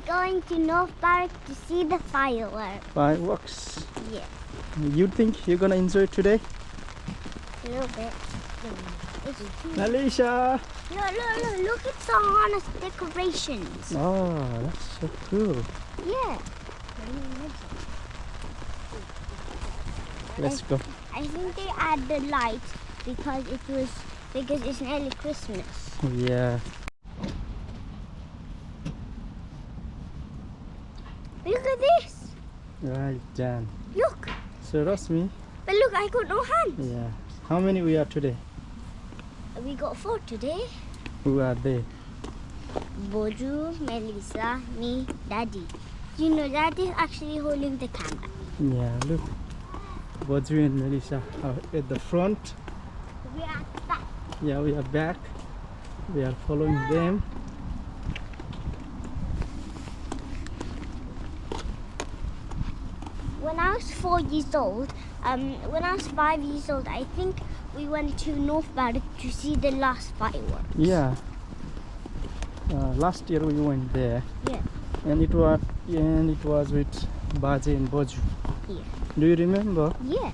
going to North Barrack to see the fireworks. Fireworks. Yeah. You think you're gonna enjoy it today? A little bit. It's cute. Alicia! Look at the harness decorations. Oh, that's so cool. Yeah. Let's go. I think they add the lights because it's nearly Christmas. Yeah. Look at this. Right, done. Look. So Rosmi, But look, I got no hands. yeah. How many we are today? We got 4 today. Who are they? Boju, Melissa, me, Daddy. You know, Daddy's actually holding the camera. Yeah, look. Boju and Melissa are at the front. We are back. Yeah, we are back. We are following them. When I was 4 years old, when I was 5 years old, I think we went to North Barrack to see the last fireworks. Yeah. Last year we went there. Yeah. And it was with Baje and Boju. Yeah. Do you remember? Yeah.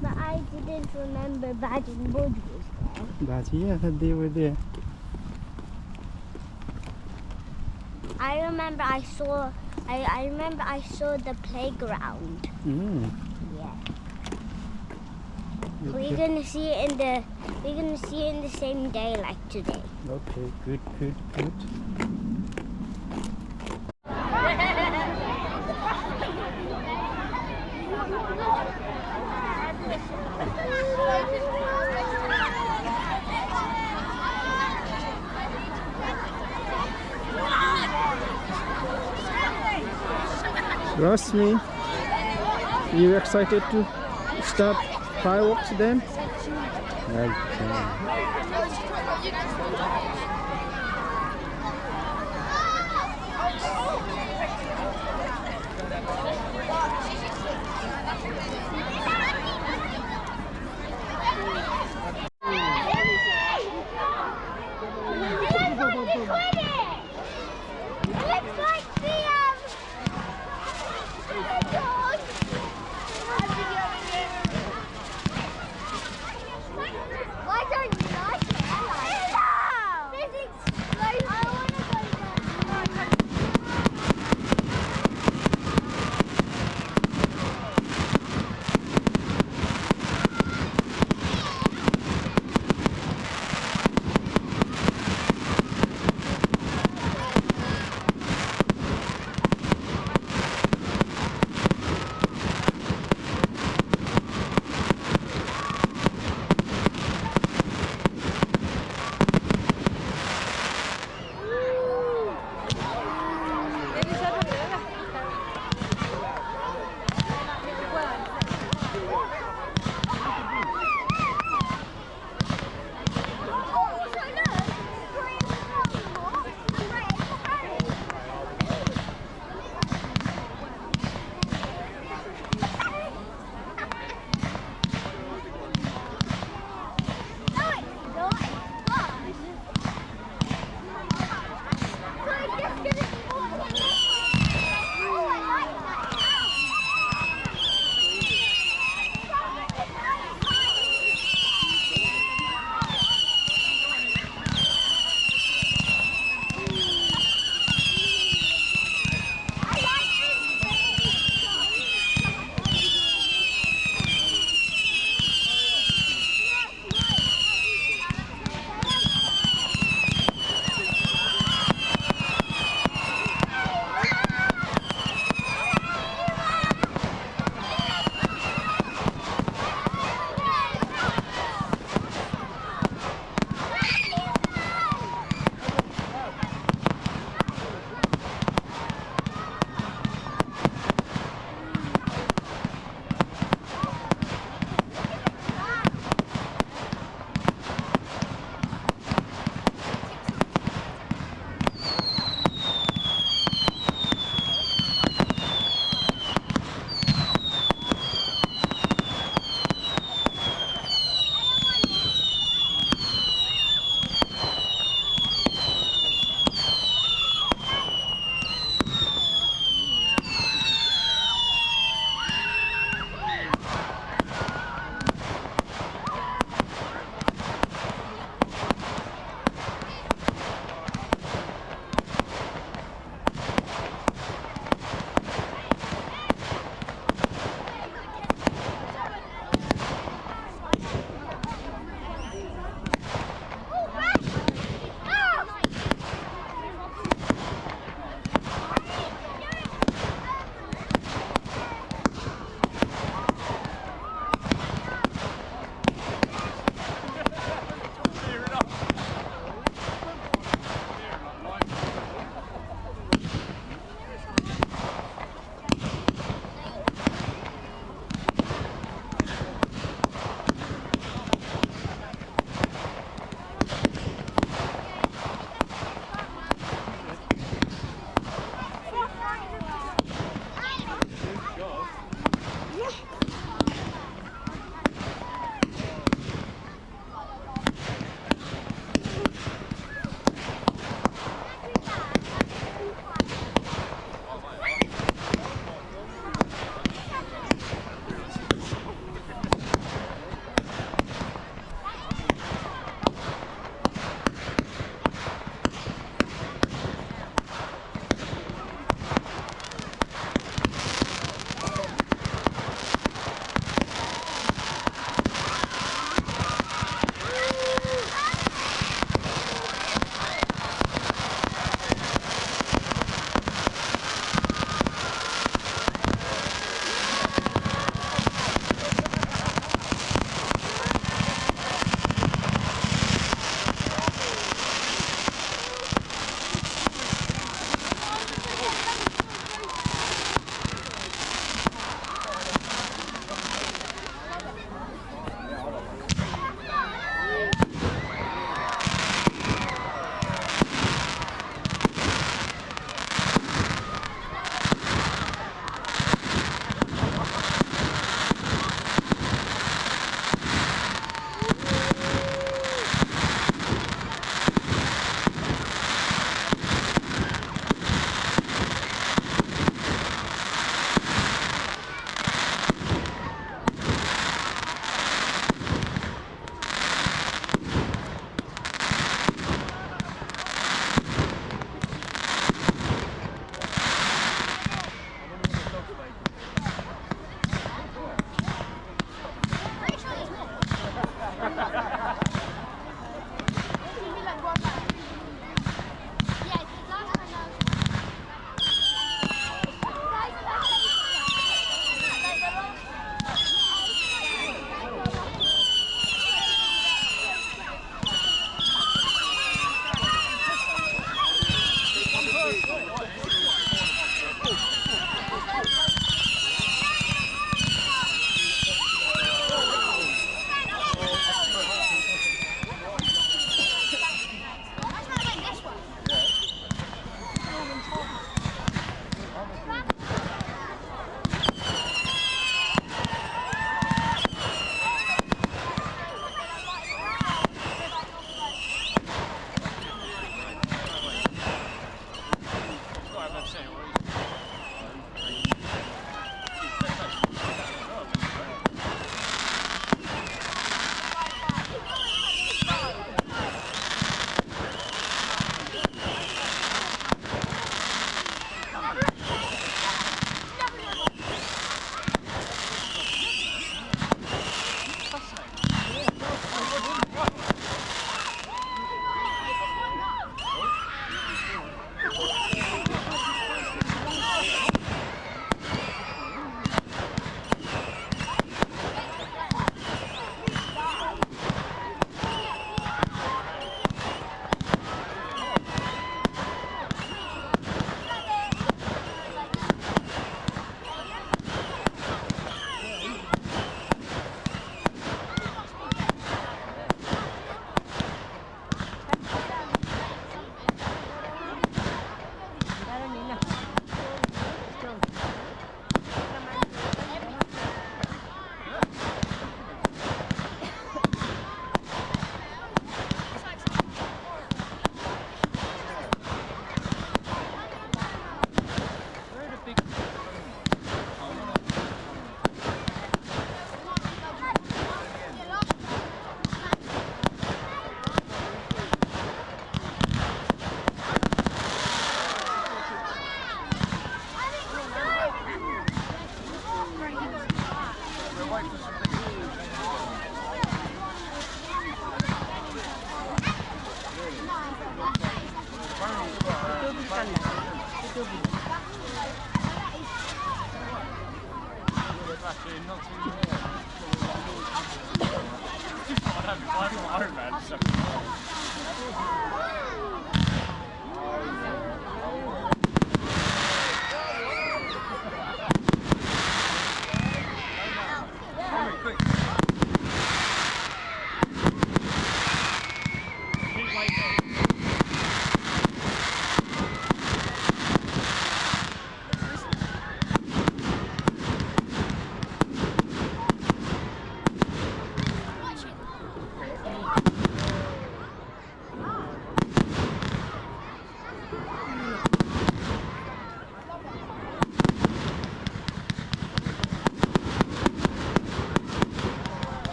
But I didn't remember Bad and Boju was there. Baje, yeah, they were there. I remember I saw the playground. Mm. Yeah. Good, We're good. gonna see it in the same day like today. Okay, good. Rosmi, you excited to start fireworks then? Okay. Why don't you like it?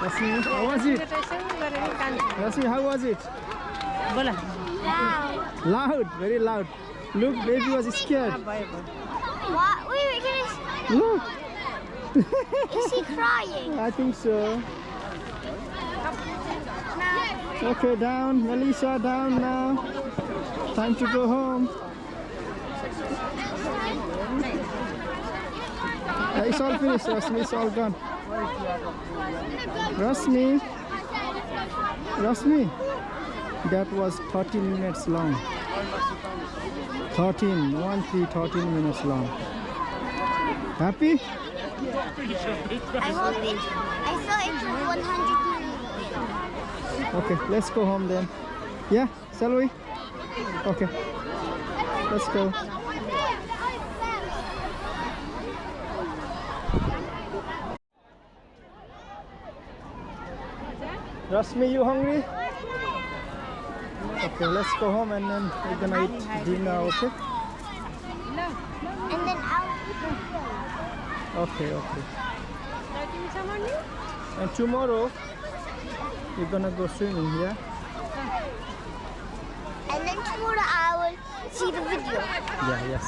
Rasmi, how was it? Rasmi, how was it? Loud. Loud, very loud. Look, baby was scared. What? Wait, Look. is he crying? I think so. No. Okay, down. Melissa, down now. Time to go home. It's all finished, Rasmi. It's all gone. Rasmi. Rasmi. That was 13 minutes long. 13 minutes long. Happy? I hope it. I thought it was 100 minutes. Okay, let's go home then. Yeah, shall we? Okay, let's go. Rasmi, you hungry? Okay, let's go home and then we're gonna eat dinner, okay? And then I'll Okay. And tomorrow we're gonna go swimming, yeah? And then tomorrow I will see the video. Yeah, yes.